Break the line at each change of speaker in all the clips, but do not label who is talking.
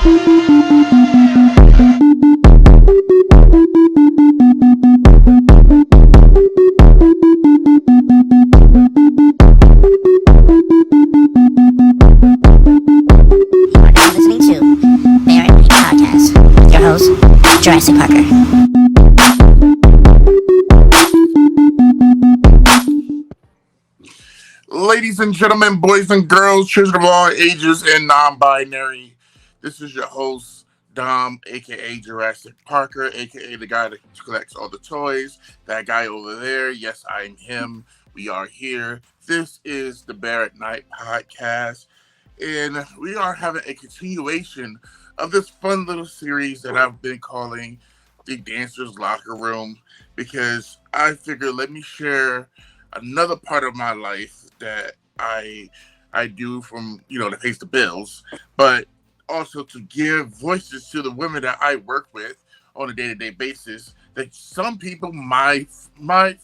Listening to BearatNight podcast with your host, Jurassic Parker.
Ladies and gentlemen, boys and girls, children of all ages and non-binary, this is your host, Dom, aka Jurassic Parker, aka the guy that collects all the toys. That guy over there, yes, I am him. We are here. This is the BearatNight podcast, and we are having a continuation of this fun little series that I've been calling the Dancer's Locker Room, because I figured let me share another part of my life that I do from to pay the bills, but also to give voices to the women that I work with on a day-to-day basis that some people might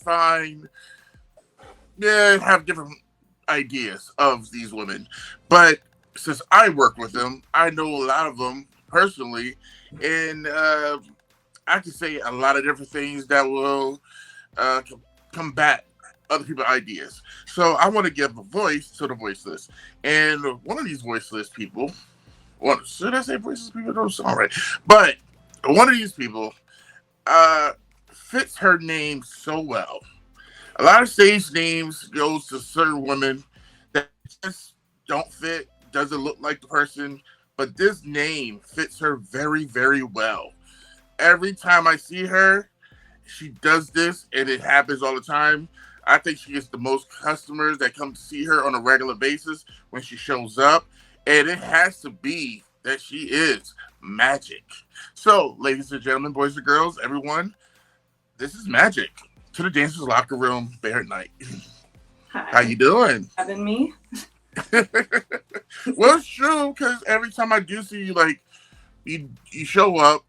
find have different ideas of these women. But since I work with them, I know a lot of them personally, and I can say a lot of different things that will combat other people's ideas. So I want to give a voice to the voiceless. And one of these voiceless people, should I say voiceless people? Don't sound right. But one of these people fits her name so well. A lot of stage names goes to certain women that just don't fit, doesn't look like the person, but this name fits her very, very well. Every time I see her, she does this, and it happens all the time. I think she gets the most customers that come to see her on a regular basis when she shows up. And it has to be that she is magic. So, ladies and gentlemen, boys and girls, everyone, this is Magic to the Dancer's Locker Room, BearatNight.
Hi.
How you doing?
Having me?
Well, it's true, because every time I do see you, like, you show up,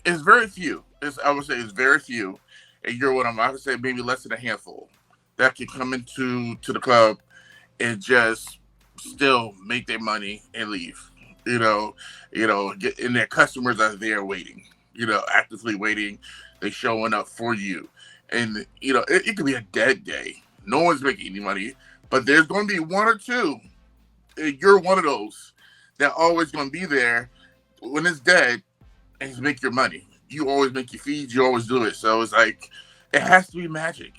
it's very few. I would say it's very few. And you're one of them. I would say maybe less than a handful that can come into the club and just still make their money and leave. And their customers are there waiting, actively waiting. They showing up for you. And, it could be a dead day. No one's making any money, but there's going to be one or two. And you're one of those that always going to be there when it's dead and make your money. You always make your fees. You always do it. So it's like, it has to be magic.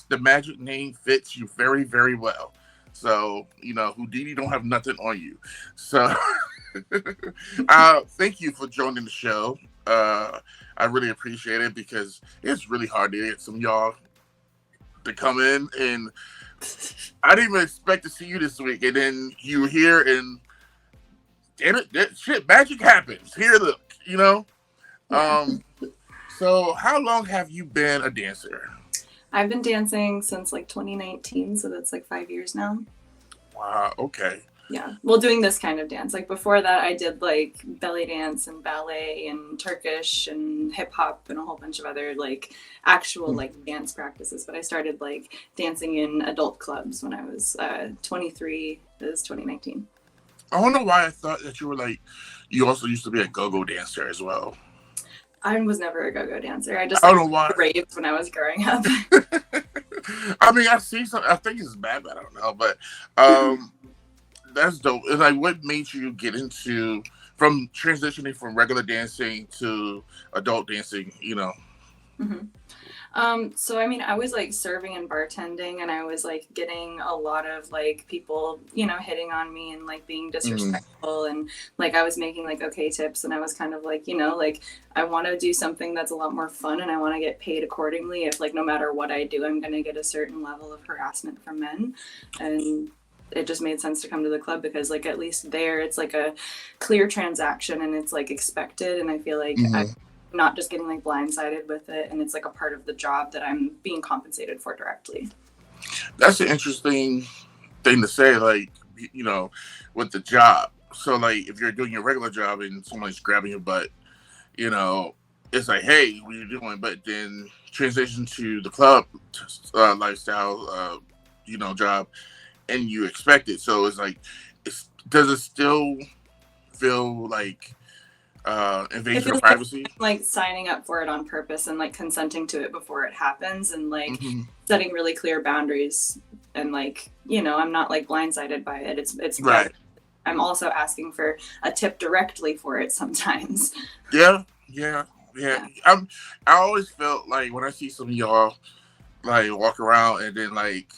The magic name fits you very, very well. So, Houdini don't have nothing on you. So, thank you for joining the show. I really appreciate it, because it's really hard to get some of y'all to come in. And I didn't even expect to see you this week. And then you were here, and damn it, magic happens. Here, look, So how long have you been a dancer?
I've been dancing since 2019, so that's 5 years now.
Wow, okay.
Yeah, well, doing this kind of dance. Before that, I did belly dance and ballet and Turkish and hip hop and a whole bunch of other actual dance practices. But I started dancing in adult clubs when I was 23. It was 2019.
I don't know why I thought that you were you also used to be a go-go dancer as well.
I was never a go-go dancer. I
don't know why.
Raved when I was growing up.
I mean, I see some. I think it's bad, but I don't know. But that's dope. It's what made you get into from transitioning from regular dancing to adult dancing?
Mm-hmm. So I mean, I was serving and bartending, and I was getting a lot of people, hitting on me and being disrespectful, and I was making okay tips, and I was kind of I want to do something that's a lot more fun, and I want to get paid accordingly. If no matter what I do, I'm gonna get a certain level of harassment from men, and it just made sense to come to the club, because at least there it's a clear transaction, and it's expected, and I feel I'm not just getting blindsided with it, and it's a part of the job that I'm being compensated for directly.
That's an interesting thing to say, with the job. So if you're doing your regular job and someone's grabbing your butt, it's hey, what are you doing? But then transition to the club lifestyle, job, and you expect it. So it's does it still feel
It
invasion of
feels
privacy.
like signing up for it on purpose and like consenting to it before it happens, and like
Mm-hmm.
setting really clear boundaries, and like, you know, I'm not like blindsided by it. It's
Right.
I'm also asking for a tip directly for it sometimes.
Yeah. Yeah. Yeah. I always felt like when I see some of y'all like walk around and then like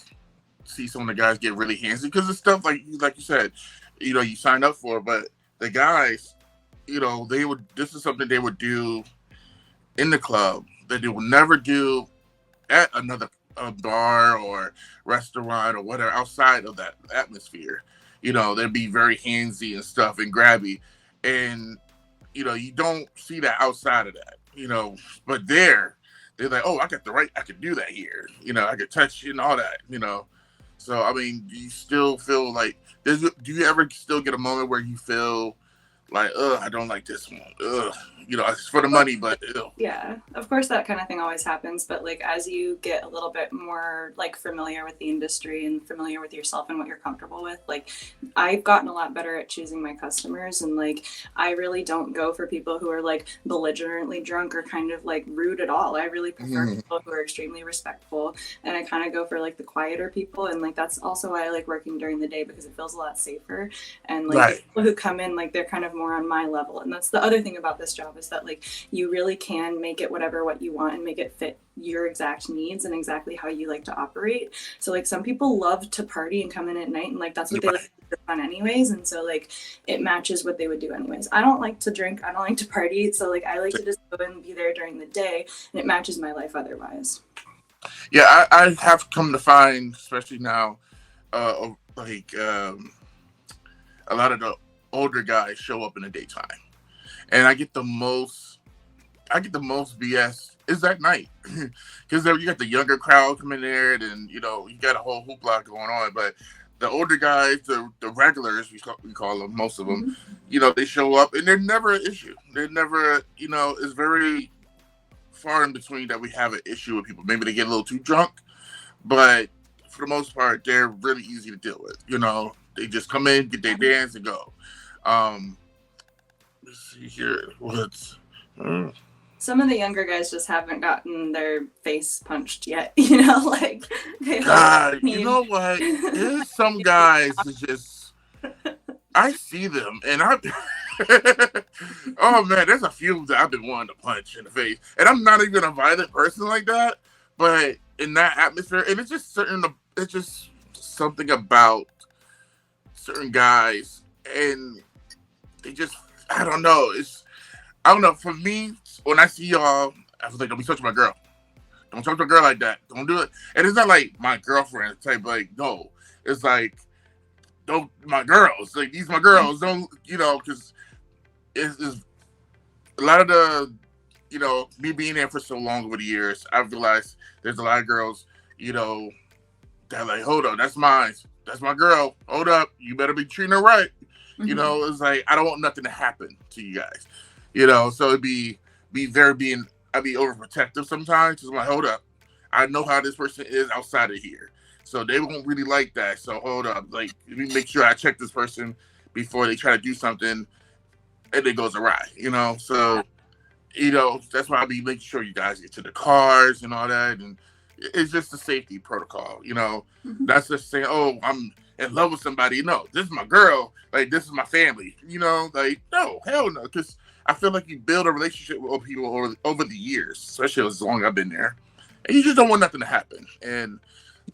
see some of the guys get really handsy because it's stuff like you said, you know, you sign up for, but the guys, you know, this is something they would do in the club that they would never do at another bar or restaurant or whatever outside of that atmosphere. You know, they'd be very handsy and stuff and grabby, and you know, you don't see that outside of that. You know, but they're like, oh, I got the right, I could do that here. You know, I could touch you and all that. You know, so I mean, do you still feel like? Do you ever still get a moment where you feel like, I don't like this one. You know, it's for the money, but
Yeah, of course that kind of thing always happens, but like as you get a little bit more like familiar with the industry and familiar with yourself and what you're comfortable with, like I've gotten a lot better at choosing my customers, and like I really don't go for people who are like belligerently drunk or kind of like rude at all. I really prefer people who are extremely respectful, and I kind of go for like the quieter people, and like that's also why I like working during the day because it feels a lot safer, and like
right.
the people who come in, like they're kind of more on my level. And that's the other thing about this job, is that like you really can make it what you want and make it fit your exact needs and exactly how you like to operate. So like some people love to party and come in at night, and like that's what they like to do for fun anyways, and so like it matches what they would do anyways. I don't like to drink, I don't like to party, so like I like to just go and be there during the day, and it matches my life otherwise.
Yeah, I have come to find, especially now, like a lot of the older guys show up in the daytime, and I get the most BS is that night because you got the younger crowd coming there, and you know you got a whole hoopla going on. But the older guys, the regulars, we call them, most of them, you know, they show up and they're never an issue. They're never, you know, it's very far in between that we have an issue with people. Maybe they get a little too drunk, but for the most part, they're really easy to deal with. You know, they just come in, get their dance, and go. Let's see here.
Some of the younger guys just haven't gotten their face punched yet, you know, like they
God, you know what? There's some guys that just, I see them and oh man, there's a few that I've been wanting to punch in the face. And I'm not even a violent person like that, but in that atmosphere, and it's just something about certain guys, and they just, I don't know. I don't know. For me, when I see y'all, I was like, don't be touching my girl. Don't talk to a girl like that. Don't do it. And it's not like my girlfriend type, like, no. It's like, don't, my girls. Like, these my girls. Don't, you know, because it's a lot of the, you know, me being there for so long over the years, I've realized there's a lot of girls, you know, that like, hold up, that's mine. That's my girl. Hold up. You better be treating her right. You know, it's like, I don't want nothing to happen to you guys. You know, so I'd be overprotective sometimes. I'm like, hold up, I know how this person is outside of here, so they won't really like that. So hold up, like, let me make sure I check this person before they try to do something and it goes awry. You know, so you know that's why I be making sure you guys get to the cars and all that, and it's just a safety protocol. You know, that's just saying, oh, I'm in love with somebody. No, this is my girl. Like, this is my family. You know, like, no, hell no, because I feel like you build a relationship with people over the years, especially as long as I've been there, and you just don't want nothing to happen. And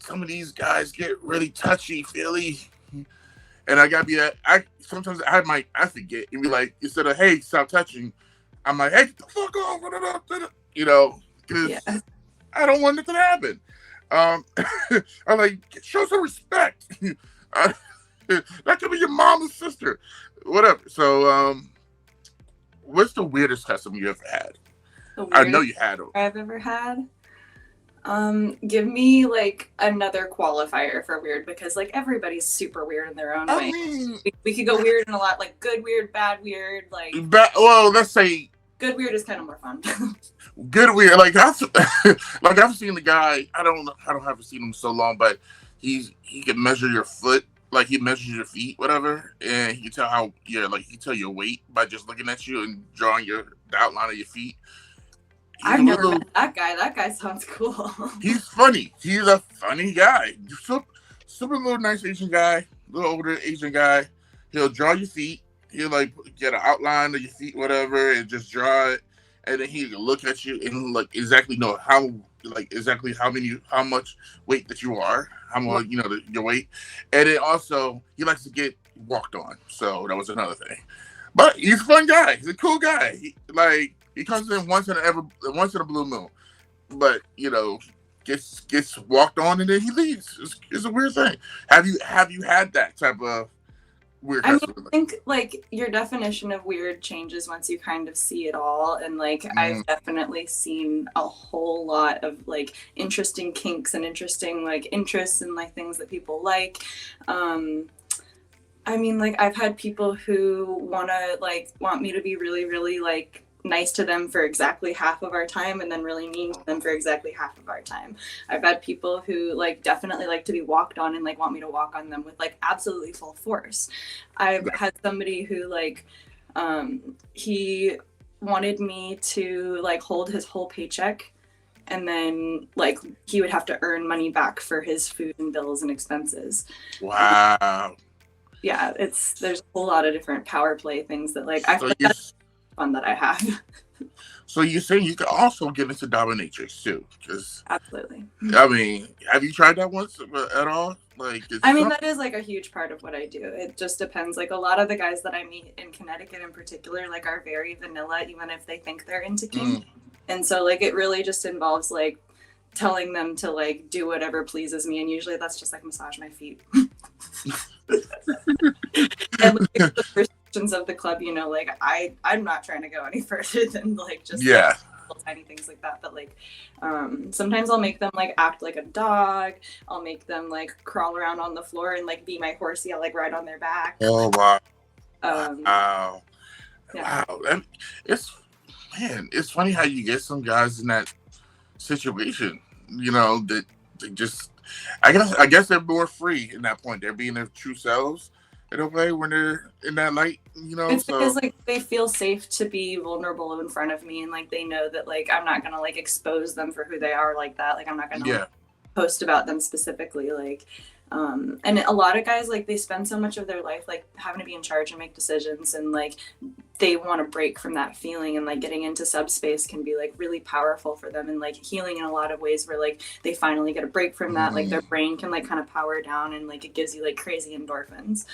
some of these guys get really touchy feely, and I gotta be that. Sometimes I forget and be like, instead of hey, stop touching, I'm like, hey, get the fuck off, you know, because I don't want nothing to happen. I'm like, show some respect. That could be your mom and sister, whatever. So, what's the weirdest custom you ever had? I know you had them.
I've ever had. Give me like another qualifier for weird, because like everybody's super weird in their own way.
Mean,
we could go weird in a lot, like good weird, bad weird, like.
Well, let's say
good weird is kind of more fun.
Good weird, like I've seen the guy. I don't have seen him so long, but he can measure your foot like he measures your feet, whatever, and he can tell how he can tell your weight by just looking at you and drawing the outline of your feet. He's
I've
a
never
little.
met that guy. That guy sounds cool.
He's funny. He's a funny guy. Super little nice Asian guy, little older Asian guy. He'll draw your feet. He'll like get an outline of your feet, whatever, and just draw it. And then he'll look at you and like exactly know exactly how much weight that you are, how much your weight. And then also he likes to get walked on. So that was another thing. But he's a fun guy. He's a cool guy. He comes in once in a blue moon, but gets walked on and then he leaves. It's a weird thing. Have you had that type of weird
I mean,
customer?
I think like your definition of weird changes once you kind of see it all, and like I've definitely seen a whole lot of like interesting kinks and interesting like interests and like things that people like. I mean, like I've had people who want me to be really, really like nice to them for exactly half of our time and then really mean to them for exactly half of our time. I've had people who like definitely like to be walked on and like want me to walk on them with like absolutely full force. I've had somebody who like he wanted me to like hold his whole paycheck, and then like he would have to earn money back for his food and bills and expenses.
Wow.
Yeah, there's a whole lot of different power play things that like I feel like that's fun that I have.
So you're saying you can also get into dominatrix too? Because
Absolutely.
I mean, have you tried that once at all?
I mean, that is like a huge part of what I do. It just depends. Like a lot of the guys that I meet in Connecticut in particular, like are very vanilla, even if they think they're into kink. And so like it really just involves like telling them to like do whatever pleases me, and usually that's just like massage my feet. And like, the restrictions of the club, like I'm not trying to go any further than like just like, little tiny things like that. But like sometimes I'll make them like act like a dog. I'll make them like crawl around on the floor and like be my horsey. I'll like ride on their back.
Oh wow.
Wow.
Yeah. Wow. It's funny how you get some guys in that situation, that they just I guess they're more free in that point. They're being their true selves in a way when they're in that light,
It's because like they feel safe to be vulnerable in front of me, and like they know that like I'm not gonna like expose them for who they are like that. Like I'm not gonna like, post about them specifically. Like and a lot of guys like they spend so much of their life like having to be in charge and make decisions, and like they want to break from that feeling, and like getting into subspace can be like really powerful for them and like healing in a lot of ways where like they finally get a break from that. Like their brain can like kind of power down, and like it gives you like crazy endorphins.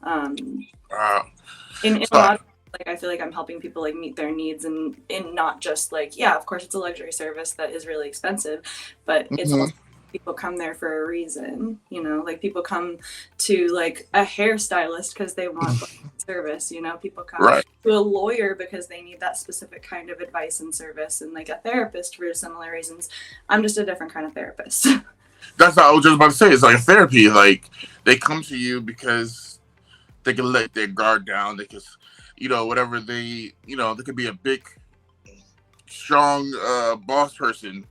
In a lot of like I feel like I'm helping people like meet their needs, and not just like of course it's a luxury service that is really expensive, but it's also people come there for a reason, like people come to like a hairstylist because they want like, service, people come to a lawyer because they need that specific kind of advice and service, and like a therapist for similar reasons. I'm just a different kind of therapist.
That's what I was just about to say. It's like a therapy. Like they come to you because they can let their guard down. They can, whatever they could be a big, strong boss person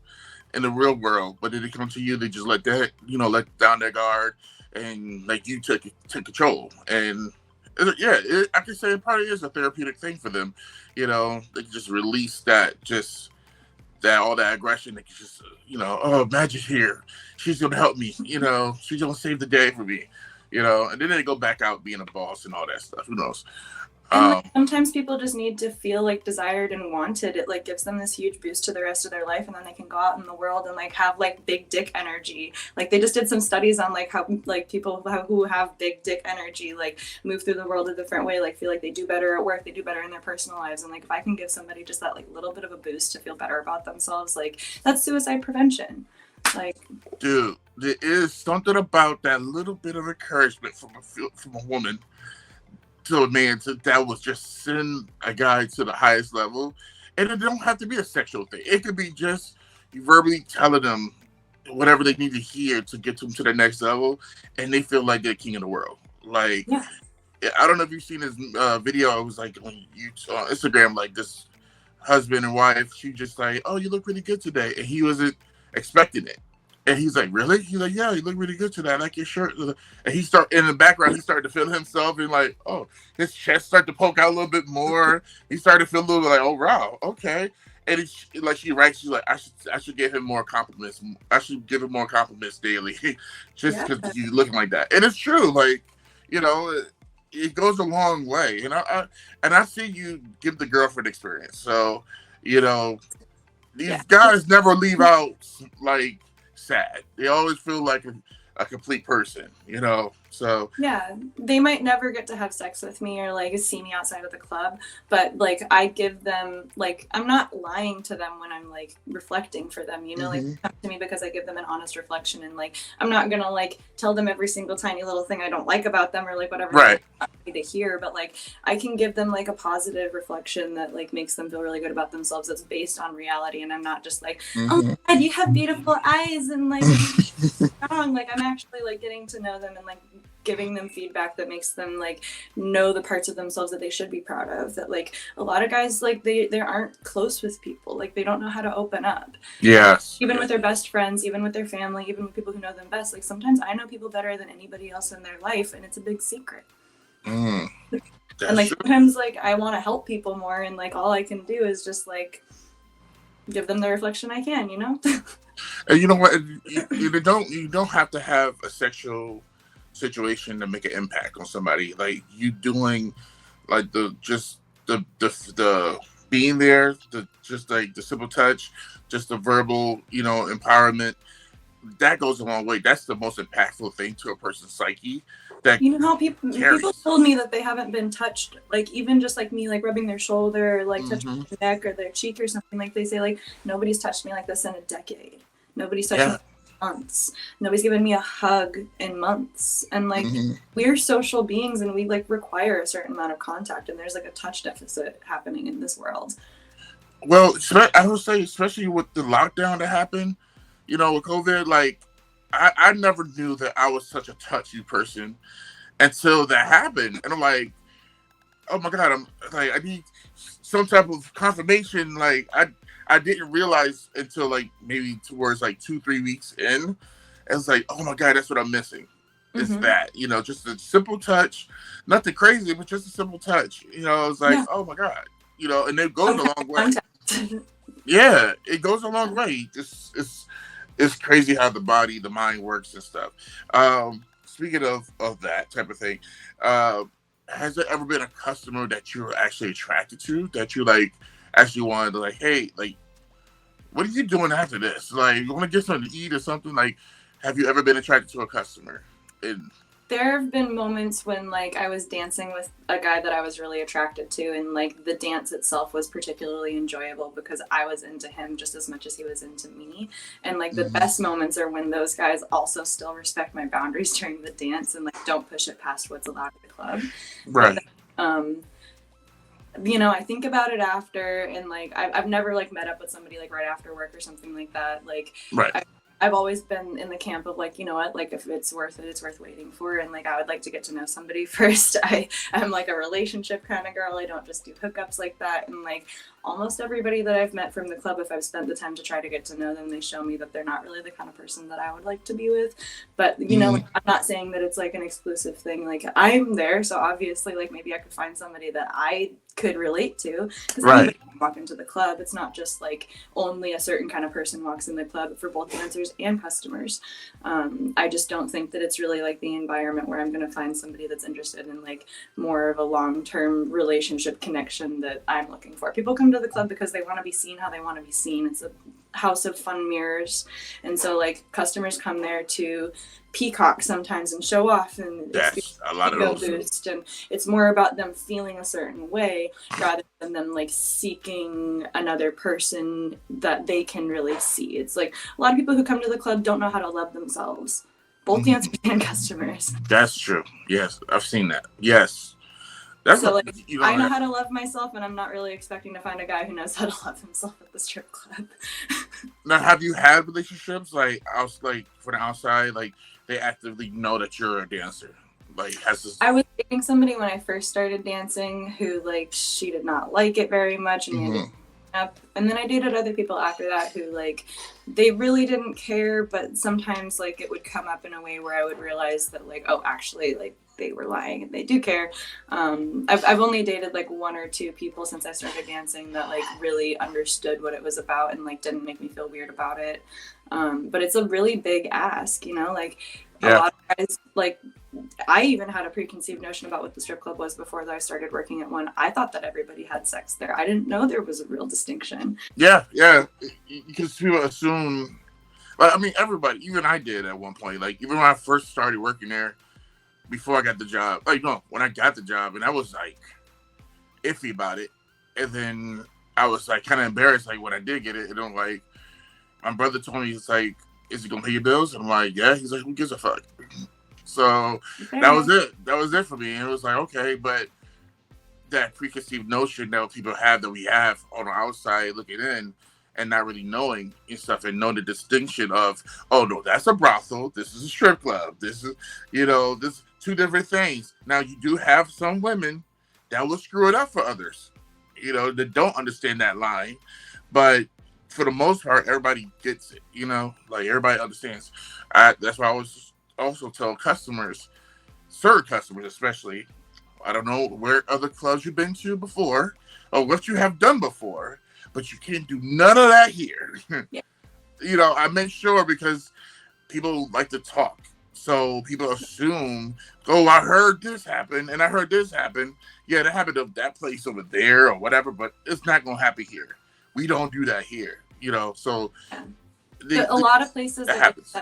in the real world, but then they come to you, they just let let down their guard, and like you take control. And I can say it probably is a therapeutic thing for them. They can just release all that aggression. They can just oh, Magic's here, she's gonna help me, she's gonna save the day for me, and then they go back out being a boss and all that stuff. Who knows?
And like, sometimes people just need to feel like desired and wanted. It like gives them this huge boost to the rest of their life, and then they can go out in the world and like have like big dick energy. Like they just did some studies on like how like people who have big dick energy like move through the world a different way, like feel like they do better at work, they do better in their personal lives. And like if I can give somebody just that like little bit of a boost to feel better about themselves, like that's suicide prevention. Like,
dude, there is something about that little bit of encouragement from a woman to a man that was just send a guy to the highest level. And it don't have to be a sexual thing. It could be just you verbally telling them whatever they need to hear to get them to the next level, and they feel like they're king of the world. Like, I don't know if you've seen this video. It was like on Instagram, like this husband and wife. She just like, oh, you look really good today, and he wasn't expecting it. And he's like, really? He's like, yeah, you look really good today. I like your shirt. And he start in the background, he started to feel himself and like, oh, his chest started to poke out a little bit more. He started to feel a little bit like, oh wow, okay. And it's like she writes, she's like, I should give him more compliments. I should give him more compliments daily, just
Yeah.
because he's looking like that. And it's true, like, you know, it goes a long way. And I see you give the girlfriend experience. So, you know, these guys never leave out like sad. They always feel like a complete person, you know. So
yeah, they might never get to have sex with me or like see me outside of the club, but like I give them, like, I'm not lying to them when I'm like reflecting for them, you know, like they come to me because I give them an honest reflection, and like I'm not gonna like tell them every single tiny little thing I don't like about them or like whatever
right.
they want me to hear, but like I can give them like a positive reflection that like makes them feel really good about themselves, that's based on reality, and I'm not just like, oh my God, you have beautiful eyes and like strong. Like I'm actually like getting to know them and like giving them feedback that makes them like know the parts of themselves that they should be proud of, that like a lot of guys like they aren't close with people, like they don't know how to open up.
Yes.
Even with their best friends, even with their family, even with people who know them best, like sometimes I know people better than anybody else in their life, and it's a big secret.
And
like sometimes like I want to help people more, and like all I can do is just like give them the reflection I can, you know.
And you know what, you don't have to have a sexual situation to make an impact on somebody. Like you doing like the being there, just like the simple touch, just the verbal, you know, empowerment, that goes a long way. That's the most impactful thing to a person's psyche. That,
you know, how people told me that they haven't been touched, like even just like me like rubbing their shoulder or like touching their neck or their cheek or something, like they say like nobody's touched me like this in a decade, nobody's touched me in months, nobody's given me a hug in months, and like we're social beings and we like require a certain amount of contact, and there's like a touch deficit happening in this world.
Well, I would say especially with the lockdown that happened, you know, with COVID, like I never knew that I was such a touchy person until that happened. And I'm like, oh my God, I'm like, I need some type of confirmation. Like I didn't realize until like maybe towards like 2-3 weeks in. It's like, oh my God, that's what I'm missing. It's that, you know, just a simple touch, nothing crazy, but just a simple touch. You know, it's like, oh my God, you know, and it goes a long way. Yeah, it goes a long way. It's crazy how the body, the mind works and stuff. Speaking of that type of thing, has there ever been a customer that you're actually attracted to, that you like actually wanted to like, hey, like, what are you doing after this? Like, you want to get something to eat or something? Like, have you ever been attracted to a customer?
There have been moments when like I was dancing with a guy that I was really attracted to, and like the dance itself was particularly enjoyable because I was into him just as much as he was into me. And like the best moments are when those guys also still respect my boundaries during the dance and like don't push it past what's allowed at the club.
Right.
But, you know, I think about it after, and like I've never like met up with somebody like right after work or something like that. Like I've always been in the camp of like, you know what, like if it's worth it, it's worth waiting for. And like, I would like to get to know somebody first. I'm like a relationship kind of girl. I don't just do hookups like that. And like almost everybody that I've met from the club, if I've spent the time to try to get to know them, they show me that they're not really the kind of person that I would like to be with. But you know, like, I'm not saying that it's like an exclusive thing. Like I'm there. So obviously like maybe I could find somebody that I could relate to, because anybody can walk into the club. It's not just like only a certain kind of person walks in the club, for both dancers and customers. I just don't think that it's really like the environment where I'm going to find somebody that's interested in like more of a long-term relationship connection that I'm looking for. People come to the club because they want to be seen how they want to be seen. It's a house of fun mirrors, and so like customers come there to peacock sometimes and show off, and
that's a lot of those
boost, and it's more about them feeling a certain way rather than them like seeking another person that they can really see. It's like a lot of people who come to the club don't know how to love themselves, both dancers and customers.
That's true. Yes, I've seen that. Yes. That's
so like, I know how to love myself, and I'm not really expecting to find a guy who knows how to love himself at the strip club.
Now, have you had relationships like from the outside, like they actively know that you're a dancer? Like, I
was dating somebody when I first started dancing who like she did not like it very much, and up. And then I dated other people after that who like they really didn't care, but sometimes like it would come up in a way where I would realize that like, oh, actually like they were lying and they do care. I've only dated like one or two people since I started dancing that like really understood what it was about and like didn't make me feel weird about it. But it's a really big ask, you know, like a lot of guys, like I even had a preconceived notion about what the strip club was before I started working at one. I thought that everybody had sex there. I didn't know there was a real distinction.
Yeah, because people assume. Well, I mean, everybody, even I did at one point. Like, even when I first started working there, before I got the job, like, no, when I got the job, and I was like iffy about it, and then I was like kind of embarrassed, like when I did get it, and I'm like, my brother told me, he's like, "Is he gonna pay your bills?" And I'm like, "Yeah." He's like, "Who gives a fuck?" So that was it. That was it for me. And it was like, okay, but that preconceived notion that people have that we have on the outside looking in and not really knowing and stuff and know the distinction of, oh no, that's a brothel, this is a strip club, this is, you know, this two different things. Now you do have some women that will screw it up for others, you know, that don't understand that line, but for the most part, everybody gets it, you know, like everybody understands. That's why I always also tell customers, certain customers especially, I don't know where other clubs you've been to before or what you have done before, but you can't do none of that here.
Yeah.
You know, I make sure because people like to talk. So people assume, oh, I heard this happen and I heard this happen. Yeah, that happened at that place over there or whatever, but it's not going to happen here. We don't do that here, you know, so.
Yeah. A lot of places
that happens.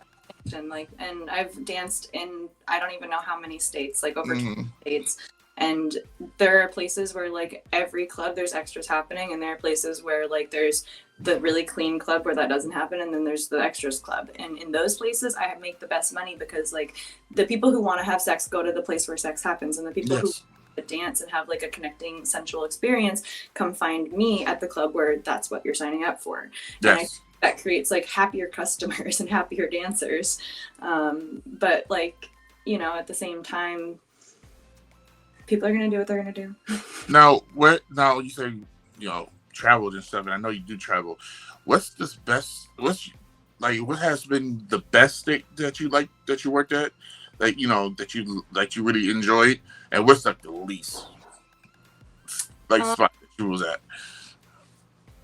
Like, and I've danced in I don't even know how many states, like over 20 states, and there are places where like every club there's extras happening, and there are places where like there's the really clean club where that doesn't happen, and then there's the extras club, and in those places I make the best money because like the people who want to have sex go to the place where sex happens, and the people who dance and have like a connecting sensual experience come find me at the club where that's what you're signing up for.
Yes.
That creates like happier customers and happier dancers. But like, you know, at the same time, people are going to do what they're going to do.
Now, you say, you know, traveled and stuff, and I know you do travel. What has been the best state that you worked at, like, you know, that you really enjoyed, and what's like the least like spot that you was at?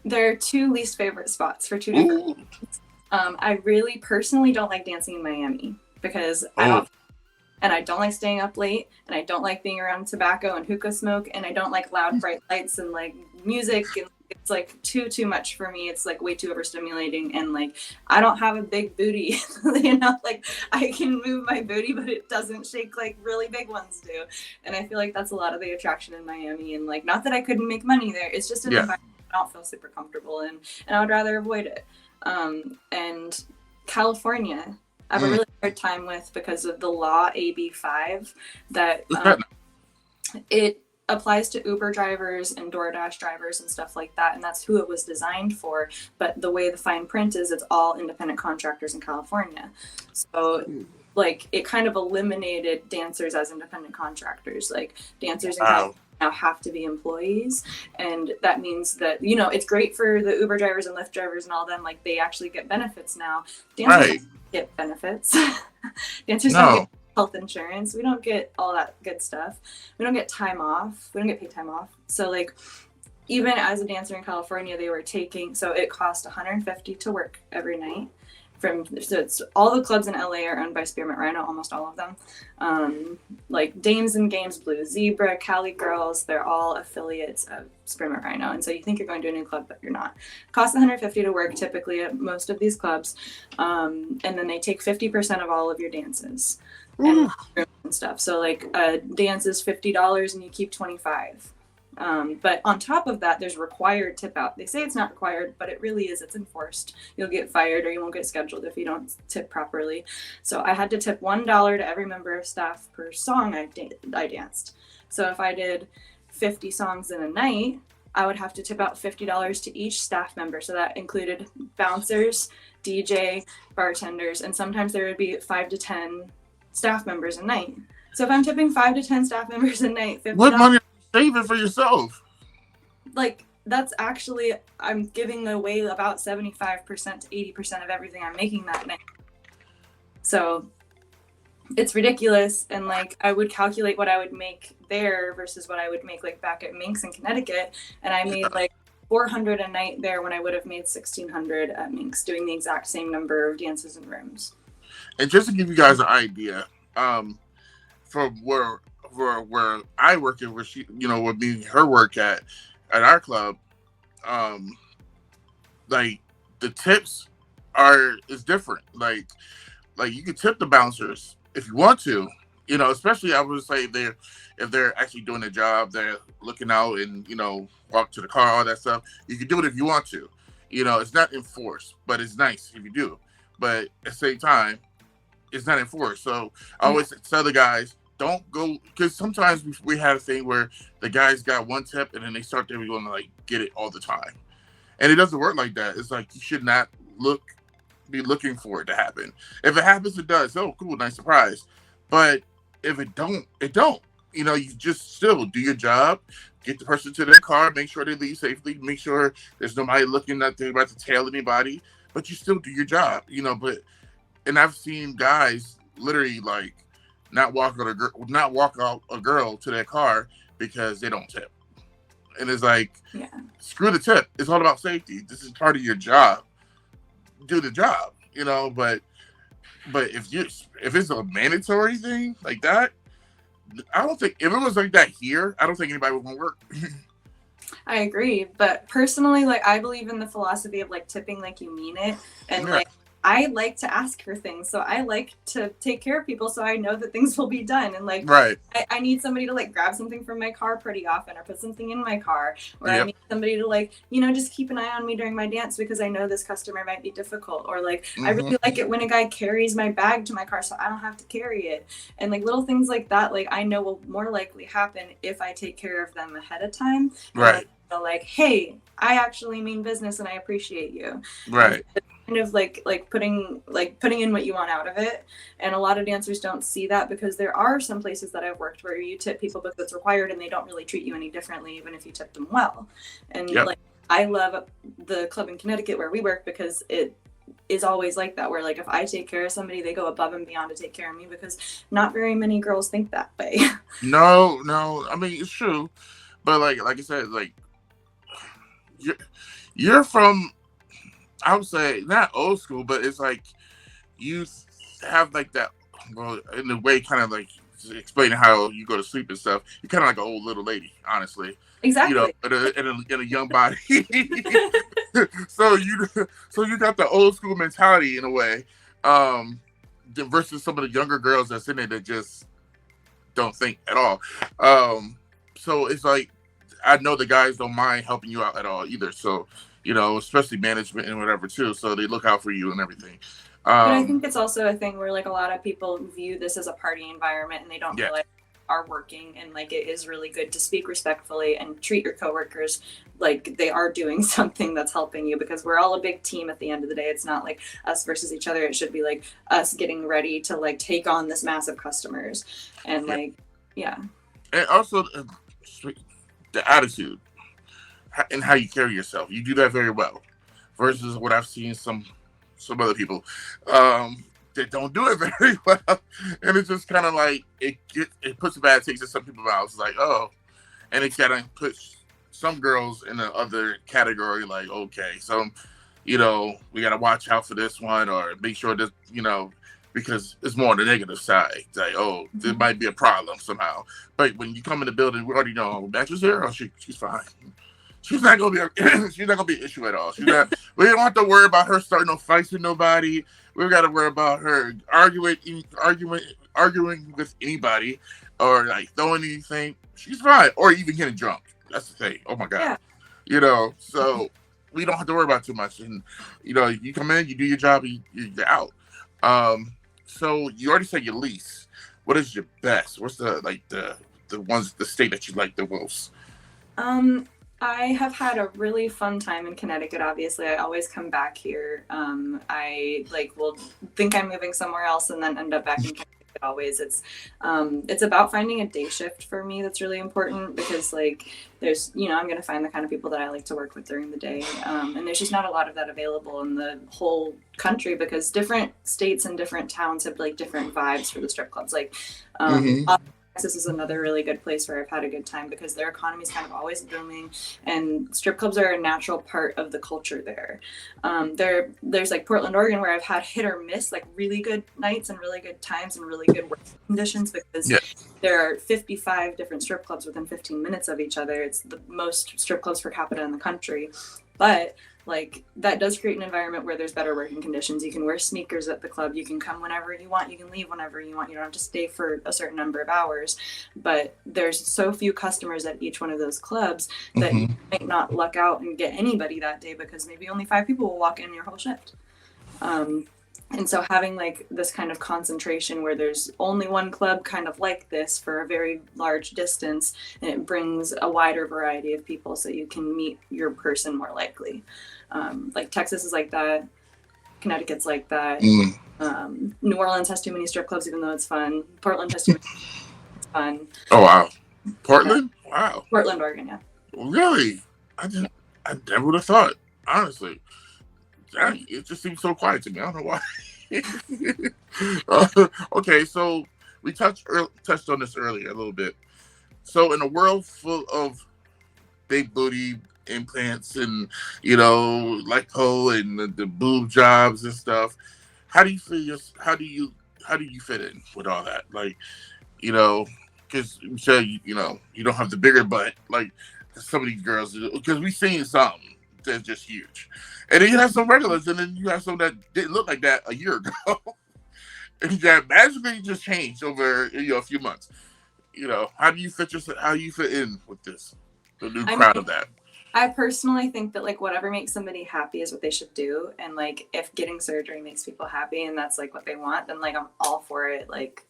There are two least favorite spots for two different reasons. I really personally don't like dancing in Miami because and I don't like staying up late, and I don't like being around tobacco and hookah smoke, and I don't like loud bright lights and like music, and it's like too much for me. It's like way too overstimulating, and like I don't have a big booty, you know, like I can move my booty but it doesn't shake like really big ones do, and I feel like that's a lot of the attraction in Miami. And like, not that I couldn't make money there, it's just an environment I don't feel super comfortable in, and I would rather avoid it. And California I have a really hard time with because of the law AB5 that it applies to Uber drivers and DoorDash drivers and stuff like that, and that's who it was designed for. But the way the fine print is, it's all independent contractors in California. So like it kind of eliminated dancers as independent contractors. Like dancers in California now have to be employees, and that means that, you know, it's great for the Uber drivers and Lyft drivers and all them, like they actually get benefits now. Dancers don't get benefits. Dancers don't get health insurance. We don't get all that good stuff. We don't get time off. We don't get paid time off. So like even as a dancer in California, they were taking, so it cost $150 to work every night. So it's all the clubs in LA are owned by Spearmint Rhino, almost all of them. Like Dames and Games, Blue Zebra, Cali Girls, they're all affiliates of Spearmint Rhino. And so you think you're going to a new club, but you're not. It costs $150 to work typically at most of these clubs. And then they take 50% of all of your dances and stuff. So like a dance is $50 and you keep $25. But on top of that, there's required tip out. They say it's not required, but it really is. It's enforced. You'll get fired or you won't get scheduled if you don't tip properly. So I had to tip $1 to every member of staff per song I danced. So if I did 50 songs in a night, I would have to tip out $50 to each staff member. So that included bouncers, DJ, bartenders, and sometimes there would be 5 to 10 staff members a night. So if I'm tipping 5 to 10 staff members a night, $50.
What money? Save it for yourself.
Like that's actually, I'm giving away about 75% to 80% of everything I'm making that night. So it's ridiculous. And like, I would calculate what I would make there versus what I would make like back at Minx in Connecticut. And I made like 400 a night there when I would have made 1600 at Minx, doing the exact same number of dances and rooms.
And just to give you guys an idea, from where I work and where she, you know, where me and her work at our club, like the tips is different. Like you can tip the bouncers if you want to, you know, especially I would say if they're actually doing their job, they're looking out and, you know, walk to the car, all that stuff. You can do it if you want to. You know, it's not enforced, but it's nice if you do. But at the same time, it's not enforced. So I always tell the guys, don't go, because sometimes we had a thing where the guys got one tip and then they start to going to like get it all the time. And it doesn't work like that. It's like you should not be looking for it to happen. If it happens, it does. Oh, cool, nice surprise. But if it don't, it don't. You know, you just still do your job, get the person to their car, make sure they leave safely, make sure there's nobody looking that they're about to tail anybody, but you still do your job, you know. And I've seen guys literally like not walk out a girl to their car because they don't tip. And it's like, screw the tip. It's all about safety. This is part of your job. Do the job, you know. But if it's a mandatory thing like that, I don't think, if it was like that here, I don't think anybody would want to work.
I agree, but personally, like, I believe in the philosophy of like tipping like you mean it, and like I like to ask for things, so I like to take care of people, so I know that things will be done. And like, I need somebody to like grab something from my car pretty often, or put something in my car, or I need somebody to like, you know, just keep an eye on me during my dance because I know this customer might be difficult, or like, I really like it when a guy carries my bag to my car so I don't have to carry it. And like little things like that, like I know will more likely happen if I take care of them ahead of time.
Right.
Like, hey, I actually mean business and I appreciate you.
Right.
Kind of like putting in what you want out of it. And a lot of dancers don't see that, because there are some places that I've worked where you tip people because it's required and they don't really treat you any differently even if you tip them well. And like, I love the club in Connecticut where we work because it is always like that, where like if I take care of somebody, they go above and beyond to take care of me, because not very many girls think that way.
No, I mean, it's true, but like I said, like you're from, I would say not old school, but it's like you have like that, well, in a way, kind of like explaining how you go to sleep and stuff. You're kind of like an old little lady, honestly.
Exactly.
You know, in a young body. so you got the old school mentality in a way, versus some of the younger girls that's in it that just don't think at all. So it's like, I know the guys don't mind helping you out at all either. So, you know, especially management and whatever too. So they look out for you and everything.
But I think it's also a thing where like a lot of people view this as a party environment and they don't realize are working, and like it is really good to speak respectfully and treat your coworkers like they are doing something that's helping you, because we're all a big team at the end of the day. It's not like us versus each other. It should be like us getting ready to like take on this massive customers. And like, and
also the attitude and how you carry yourself. You do that very well, versus what I've seen some other people that don't do it very well, and it's just kind of like it puts a bad taste in some people's mouths. It's like, oh, and it kind of puts some girls in the other category, like, okay, so, you know, we got to watch out for this one, or make sure that, you know, because it's more on the negative side. It's like, oh, there might be a problem somehow. But when you come in the building, we already know, Baxter's here. Oh, she's fine. She's not gonna be an issue at all. We don't have to worry about her starting no fights with nobody. We got to worry about her arguing with anybody, or like throwing anything. She's fine, or even getting drunk. That's the thing. Oh my god, you know. So we don't have to worry about too much. And you know, you come in, you do your job, you're out. So you already said your least. What is your best? What's the state that you like the most?
I have had a really fun time in Connecticut. Obviously, I always come back here. I like will think I'm moving somewhere else and then end up back in Connecticut always. It's about finding a day shift for me that's really important, because like there's, I'm going to find the kind of people that I like to work with during the day, and there's just not a lot of that available in the whole country, because different states and different towns have like different vibes for the strip clubs. Like Texas is another really good place where I've had a good time, because their economy is kind of always booming, and strip clubs are a natural part of the culture there. There's like Portland, Oregon, where I've had hit or miss, like really good nights and really good times and really good working conditions, because there are 55 different strip clubs within 15 minutes of each other. It's the most strip clubs per capita in the country. But like that does create an environment where there's better working conditions. You can wear sneakers at the club. You can come whenever you want. You can leave whenever you want. You don't have to stay for a certain number of hours. But there's so few customers at each one of those clubs that you might not luck out and get anybody that day, because maybe only 5 people will walk in your whole shift. And so having like this kind of concentration where there's only one club kind of like this for a very large distance, and it brings a wider variety of people so you can meet your person more likely. Like Texas is like that. Connecticut's like that. New Orleans has too many strip clubs, even though it's fun. Portland has too many. It's fun.
Oh, wow. Portland? Wow.
Portland, Oregon, yeah.
Really? I never would have thought, honestly. It just seems so quiet to me. I don't know why. Okay, so we touched on this earlier a little bit. So in a world full of big booty implants and lipo and the boob jobs and stuff, how do you feel? How do you fit in with all that? Like, because you said you don't have the bigger butt like some of these girls, because we've seen some that's just huge. And then you have some regulars, and then you have some that didn't look like that a year ago. And that magically just changed over a few months. How do you fit in with this, the new crowd of that?
I personally think that like whatever makes somebody happy is what they should do. And like if getting surgery makes people happy and that's like what they want, then like I'm all for it. Like,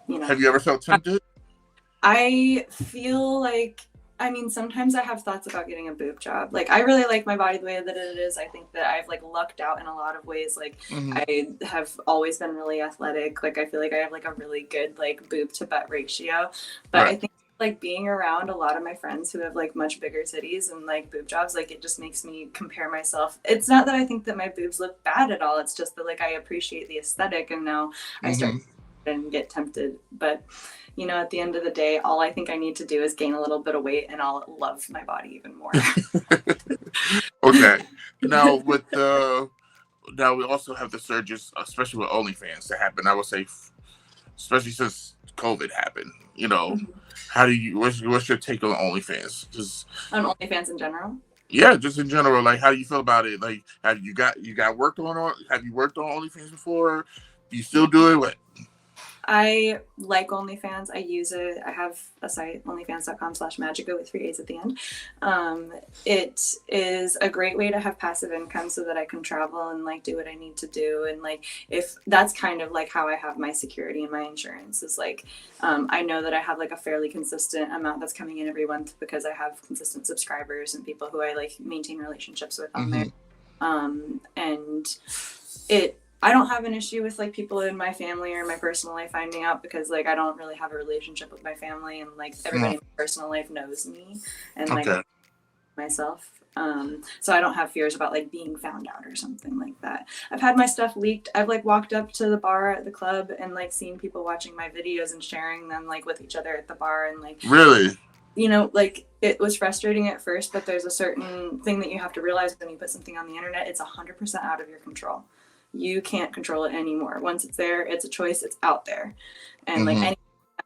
Have you ever felt tempted?
I feel like, sometimes I have thoughts about getting a boob job. Like, I really like my body the way that it is. I think that I've like lucked out in a lot of ways. Like, I have always been really athletic. Like, I feel like I have like a really good like boob to butt ratio. But I think like being around a lot of my friends who have like much bigger titties and like boob jobs, like it just makes me compare myself. It's not that I think that my boobs look bad at all. It's just that like I appreciate the aesthetic, and now I start and get tempted. But at the end of the day, all I think I need to do is gain a little bit of weight and I'll love my body even more.
Okay. Now now we also have the surges, especially with OnlyFans, that happen. I would say, especially since COVID happened. How do you? What's your take on OnlyFans? Just
on OnlyFans in general.
Yeah, just in general. Like, how do you feel about it? Like, have you worked on? Have you worked on OnlyFans before? Do you still do it? What?
I like OnlyFans. I use it. I have a site, onlyfans.com/magica with 3 A's at the end. It is a great way to have passive income so that I can travel and like do what I need to do. And like, if that's kind of like how I have my security and my insurance is like, I know that I have like a fairly consistent amount that's coming in every month because I have consistent subscribers and people who I like maintain relationships with on there. And I don't have an issue with like people in my family or my personal life finding out, because like I don't really have a relationship with my family, and like everybody in my personal life knows me and like myself. So I don't have fears about like being found out or something like that. I've had my stuff leaked. I've like walked up to the bar at the club and like seen people watching my videos and sharing them like with each other at the bar, and like
really,
like it was frustrating at first, but there's a certain thing that you have to realize when you put something on the internet, it's 100% out of your control. You can't control it anymore. Once it's there, it's a choice, it's out there. And like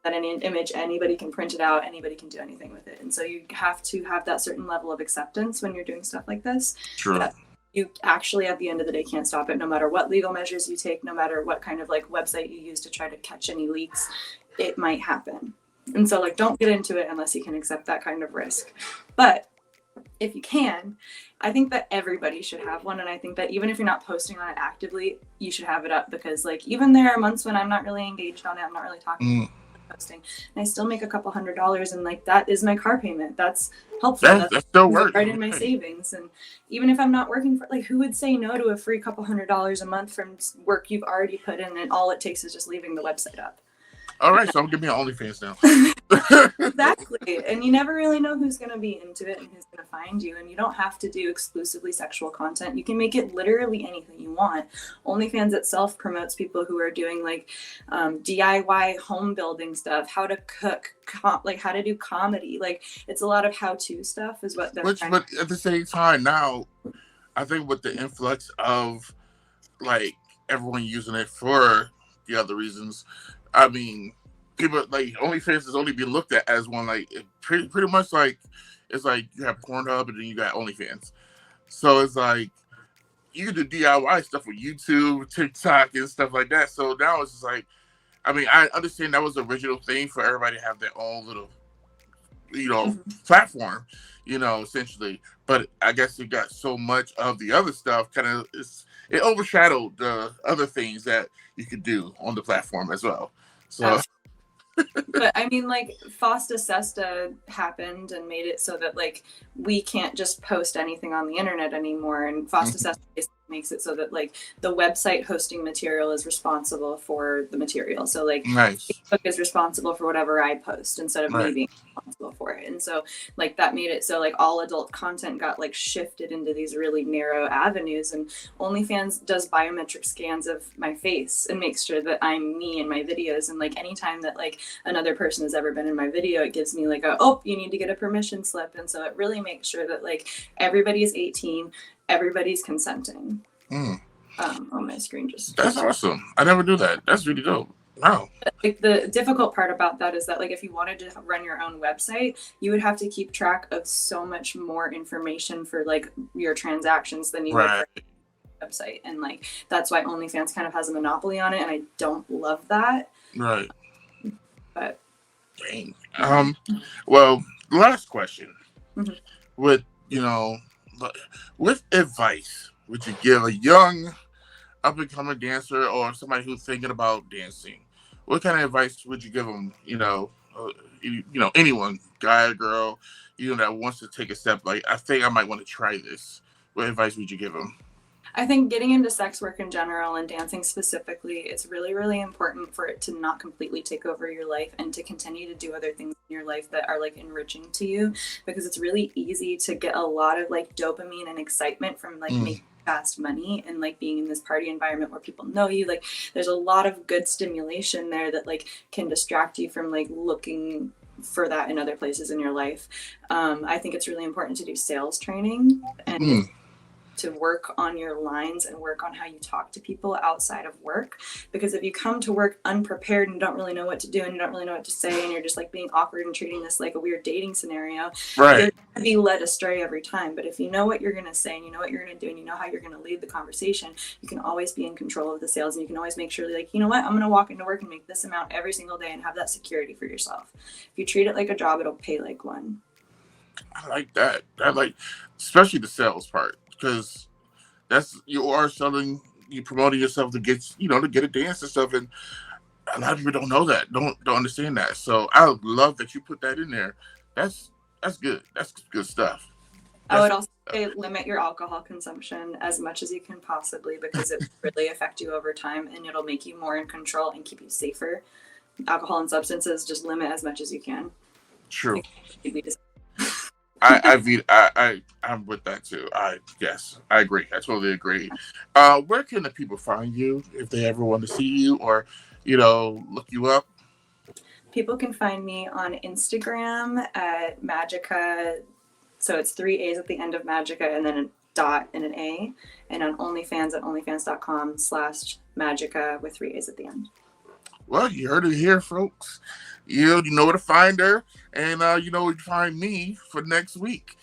any image, anybody can print it out, anybody can do anything with it. And so you have to have that certain level of acceptance when you're doing stuff like this.
True.
That you actually, at the end of the day, can't stop it, no matter what legal measures you take, no matter what kind of like website you use to try to catch any leaks, it might happen. And so like, don't get into it unless you can accept that kind of risk. But if you can, I think that everybody should have one. And I think that even if you're not posting on it actively, you should have it up, because like even there are months when I'm not really engaged on it, I'm not really talking posting, and I still make a couple $100, and like that is my car payment. That's helpful. That's
still works
right in my savings. And even if I'm not working for, like, who would say no to a free couple $100 a month from work you've already put in, and all it takes is just leaving the website up.
All right, so I'm gonna be on OnlyFans now.
Exactly. And you never really know who's going to be into it and who's going to find you. And you don't have to do exclusively sexual content. You can make it literally anything you want. OnlyFans itself promotes people who are doing like DIY home building stuff, how to cook, like how to do comedy. Like it's a lot of how-to stuff is what they're trying
But at the same time, now I think with the influx of like everyone using it for the other reasons, I mean, people like OnlyFans is only being looked at as one like pretty much like it's like you have Pornhub and then you got OnlyFans. So it's like you can do DIY stuff with YouTube, TikTok, and stuff like that. So now it's just like, I mean, I understand that was the original thing for everybody to have their own little, platform, essentially. But I guess it got so much of the other stuff it overshadowed the other things that you could do on the platform as well. So,
but I mean, like FOSTA SESTA happened and made it so that like we can't just post anything on the internet anymore. And FOSTA SESTA basically makes it so that like the website hosting material is responsible for the material. So like
nice.
Facebook is responsible for whatever I post instead of me
Right.
being responsible for it. And so like that made it so like all adult content got like shifted into these really narrow avenues. And OnlyFans does biometric scans of my face and makes sure that I'm me in my videos. And like anytime that like another person has ever been in my video, it gives me like you need to get a permission slip. And so it really makes sure that like everybody's 18, everybody's consenting. On my screen
That's awesome. I never knew that. That's really dope. Wow.
Like the difficult part about that is that like if you wanted to run your own website, you would have to keep track of so much more information for like your transactions than you would for a website. And like that's why OnlyFans kind of has a monopoly on it, and I don't love that.
Right.
But
dang. Well, last question.
Mm-hmm.
With advice would you give a young up and coming dancer or somebody who's thinking about dancing? What kind of advice would you give them? Anyone, guy or girl, that wants to take a step. Like, I think I might want to try this. What advice would you give them?
I think getting into sex work in general and dancing specifically, it's really, really important for it to not completely take over your life and to continue to do other things in your life that are like enriching to you, because it's really easy to get a lot of like dopamine and excitement from like making fast money and like being in this party environment where people know you. Like there's a lot of good stimulation there that like can distract you from like looking for that in other places in your life. I think it's really important to do sales training and to work on your lines and work on how you talk to people outside of work. Because if you come to work unprepared and don't really know what to do and you don't really know what to say and you're just like being awkward and treating this like a weird dating scenario,
right,
you're going to be led astray every time. But if you know what you're going to say and you know what you're going to do and you know how you're going to lead the conversation, you can always be in control of the sales, and you can always make sure like, you know what, I'm going to walk into work and make this amount every single day and have that security for yourself. If you treat it like a job, it'll pay like one.
I like that. I like especially the sales part, because you are selling, you promoting yourself to get a dance and stuff, and a lot of people don't know that, don't understand that. So I love that you put that in there. That's good. That's good stuff.
I would also say limit your alcohol consumption as much as you can possibly, because it really affect you over time and it'll make you more in control and keep you safer. Alcohol and substances, just limit as much as you can.
True. I'm with that too. Yes, I agree. I totally agree. Where can the people find you if they ever want to see you or, look you up?
People can find me on Instagram at Magica. So it's 3 A's at the end of Magica and then a dot and an A. And on OnlyFans at onlyfans.com/Magica with 3 A's at the end.
Well, you heard it here, folks. You know where to find her, and you know where to find me for next week.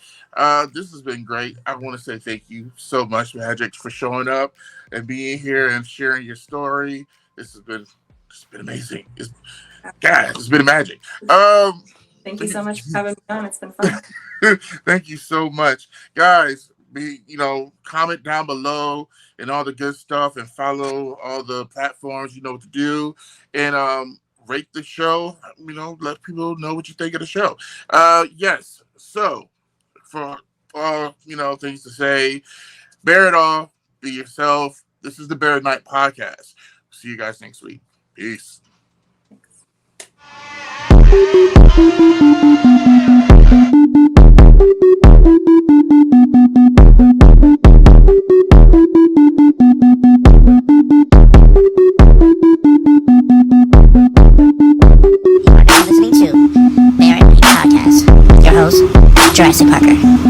This has been great. I want to say thank you so much, Magic, for showing up and being here and sharing your story. It's been amazing. It's been magic.
Thank you so much for having me on. It's been fun.
Thank you so much, guys. Comment down below and all the good stuff, and follow all the platforms. You know what to do, and rate the show. Let people know what you think of the show. Yes. So, for all things to say, bear it all. Be yourself. This is the BearatNight podcast. See you guys next week. Peace.
Thanks.
You are now listening to BearatNight podcast with your host, Jurassic Parker.